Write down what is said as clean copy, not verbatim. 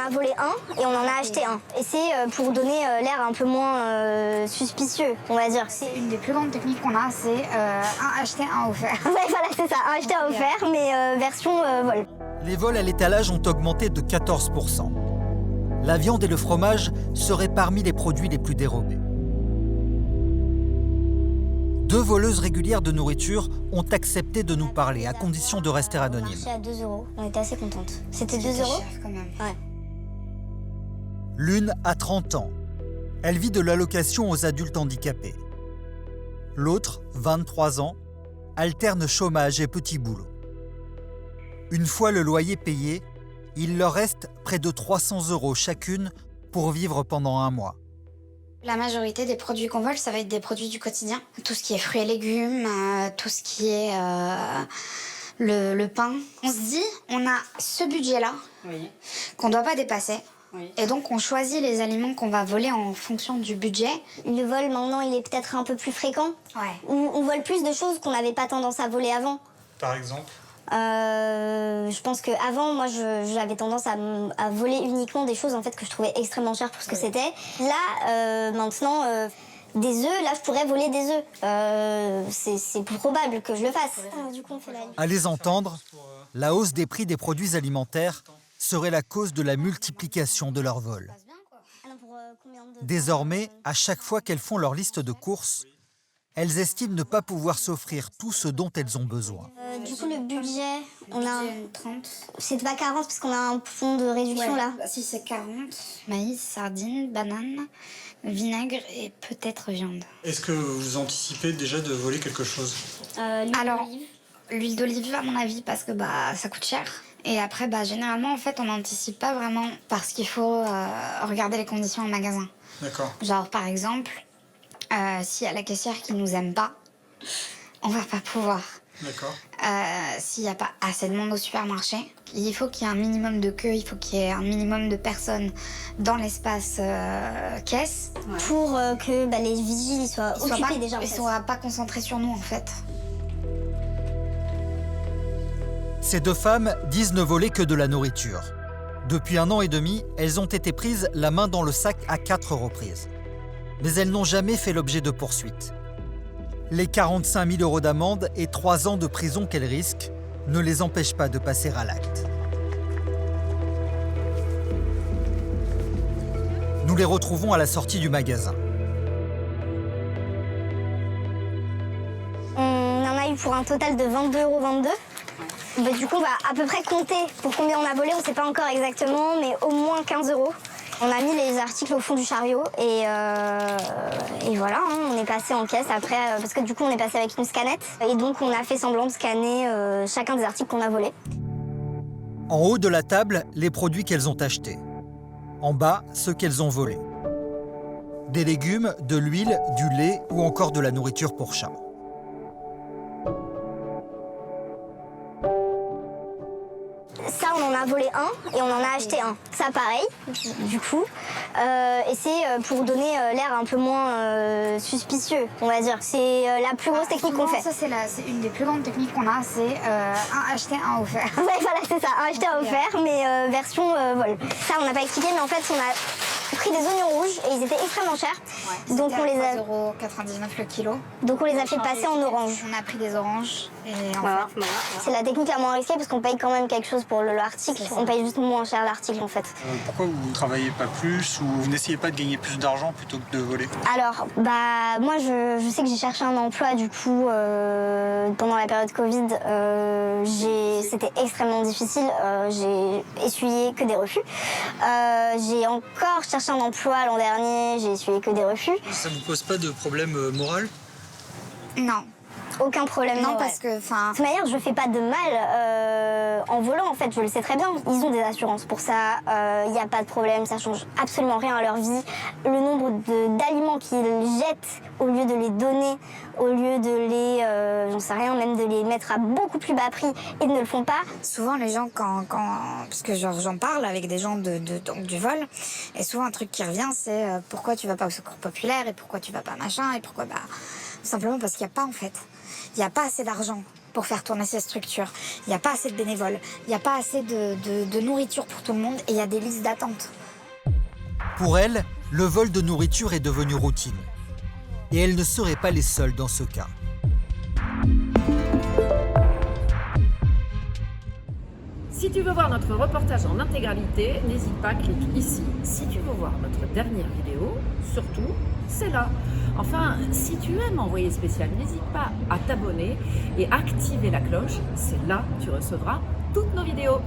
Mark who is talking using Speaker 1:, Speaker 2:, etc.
Speaker 1: a volé un et on en a acheté un. Et c'est pour donner l'air un peu moins suspicieux, on va dire.
Speaker 2: C'est une des plus grandes techniques qu'on a, c'est un acheté, un offert.
Speaker 1: Ouais, voilà, c'est ça, un acheté, un offert, mais version vol.
Speaker 3: Les vols à l'étalage ont augmenté de 14%. La viande et le fromage seraient parmi les produits les plus dérobés. 2 voleuses régulières de nourriture ont accepté de nous parler, à condition de rester anonymes.
Speaker 1: On a marché à 2 €, on était assez contentes. C'était 2 €?
Speaker 2: cher quand même.
Speaker 1: Ouais.
Speaker 3: L'une a 30 ans. Elle vit de l'allocation aux adultes handicapés. L'autre, 23 ans, alterne chômage et petits boulots. Une fois le loyer payé, il leur reste près de 300 € chacune pour vivre pendant un mois.
Speaker 2: La majorité des produits qu'on vole, ça va être des produits du quotidien. Tout ce qui est fruits et légumes, tout ce qui est le pain. On se dit, on a ce budget-là qu'on ne doit pas dépasser. Et donc, on choisit les aliments qu'on va voler en fonction du budget.
Speaker 1: Le vol, maintenant, il est peut-être un peu plus fréquent.
Speaker 2: Ouais.
Speaker 1: On vole plus de choses qu'on n'avait pas tendance à voler avant.
Speaker 4: Par exemple?
Speaker 1: Je pense qu'avant, moi, j'avais tendance à voler uniquement des choses en fait, que je trouvais extrêmement chères pour ce que c'était. Là, maintenant, des œufs, là, je pourrais voler des œufs. C'est probable que je le fasse. Du coup, on fait la liste.
Speaker 3: À les entendre, la hausse des prix des produits alimentaires serait la cause de la multiplication de leurs vols. Désormais, à chaque fois qu'elles font leur liste de courses, elles estiment ne pas pouvoir s'offrir tout ce dont elles ont besoin.
Speaker 1: Du coup, le budget, on a...
Speaker 2: 30.
Speaker 1: C'est pas 40 parce qu'on a un fonds de réduction là.
Speaker 2: Bah, si c'est 40, maïs, sardines, bananes, vinaigre et peut-être viande.
Speaker 4: Est-ce que vous anticipez déjà de voler quelque chose?
Speaker 2: Alors, l'huile d'olive, à mon avis, parce que bah, ça coûte cher. Et après, bah, généralement, en fait, on n'anticipe pas vraiment parce qu'il faut regarder les conditions en magasin.
Speaker 4: D'accord.
Speaker 2: Genre, par exemple, s'il y a la caissière qui nous aime pas, on va pas pouvoir.
Speaker 4: D'accord.
Speaker 2: S'il n'y a pas assez de monde au supermarché, il faut qu'il y ait un minimum de queue, il faut qu'il y ait un minimum de personnes dans l'espace caisse.
Speaker 1: Pour que les vigiles soient occupés déjà.
Speaker 2: Ils ne soient pas concentrés sur nous, en fait.
Speaker 3: Ces 2 femmes disent ne voler que de la nourriture. Depuis 1 an et demi, elles ont été prises la main dans le sac à 4 reprises. Mais elles n'ont jamais fait l'objet de poursuites. Les 45 000 € d'amende et 3 ans de prison qu'elles risquent ne les empêchent pas de passer à l'acte. Nous les retrouvons à la sortie du magasin.
Speaker 1: On en a eu pour un total de 22,22 €. Du coup, on va à peu près compter pour combien on a volé. On ne sait pas encore exactement, mais au moins 15 €. On a mis les articles au fond du chariot et voilà, on est passé en caisse après, parce que du coup on est passé avec une scannette et donc on a fait semblant de scanner chacun des articles qu'on a volés.
Speaker 3: En haut de la table, les produits qu'elles ont achetés. En bas, ceux qu'elles ont volés. Des légumes, de l'huile, du lait ou encore de la nourriture pour chat.
Speaker 1: Ça, on en a volé un et on en a acheté un. Ça, pareil, du coup. Et c'est pour donner l'air un peu moins suspicieux, on va dire. C'est la plus grosse technique qu'on fait.
Speaker 2: Ça, c'est une des plus grandes techniques qu'on a, c'est un acheté, un offert.
Speaker 1: Ouais, voilà, c'est ça, un acheté, un offert, mais version vol. Ça, on n'a pas expliqué, mais en fait, on a pris des oignons rouges et ils étaient extrêmement chers. Donc on les a
Speaker 2: 3,99 € le kilo.
Speaker 1: Donc on les a fait passer en orange.
Speaker 2: On a pris des oranges et
Speaker 1: Voilà. C'est la technique la moins risquée parce qu'on paye quand même quelque chose pour l'article. On paye juste moins cher l'article en fait.
Speaker 4: Pourquoi vous ne travaillez pas plus ou vous n'essayez pas de gagner plus d'argent plutôt que de voler?
Speaker 1: Alors, moi je sais que j'ai cherché un emploi du coup pendant la période Covid. C'était extrêmement difficile. J'ai essuyé que des refus. J'ai encore cherché un emploi l'an dernier. J'ai essuyé que des refus.
Speaker 4: Ça vous pose pas de problème moral?
Speaker 2: Non.
Speaker 1: Aucun problème.
Speaker 2: Non, parce que, enfin...
Speaker 1: De toute manière, je fais pas de mal en volant, en fait, je le sais très bien. Ils ont des assurances pour ça, il n'y a pas de problème, ça change absolument rien à leur vie. Le nombre d'aliments qu'ils jettent, au lieu de les donner, au lieu de les, j'en sais rien, même de les mettre à beaucoup plus bas prix, ils ne le font pas.
Speaker 2: Souvent, les gens, parce que j'en parle avec des gens donc, du vol, et souvent un truc qui revient, c'est pourquoi tu vas pas au secours populaire, et pourquoi tu vas pas machin, et pourquoi, simplement parce qu'il n'y a pas, en fait. Il n'y a pas assez d'argent pour faire tourner ces structures. Il n'y a pas assez de bénévoles, il n'y a pas assez de nourriture pour tout le monde et il y a des listes d'attente.
Speaker 3: Pour elle, le vol de nourriture est devenu routine. Et elles ne seraient pas les seules dans ce cas.
Speaker 5: Si tu veux voir notre reportage en intégralité, n'hésite pas, clique ici. Si tu veux voir notre dernière vidéo, surtout, c'est là. Enfin, si tu aimes Envoyé spécial, n'hésite pas à t'abonner et activer la cloche. C'est là que tu recevras toutes nos vidéos.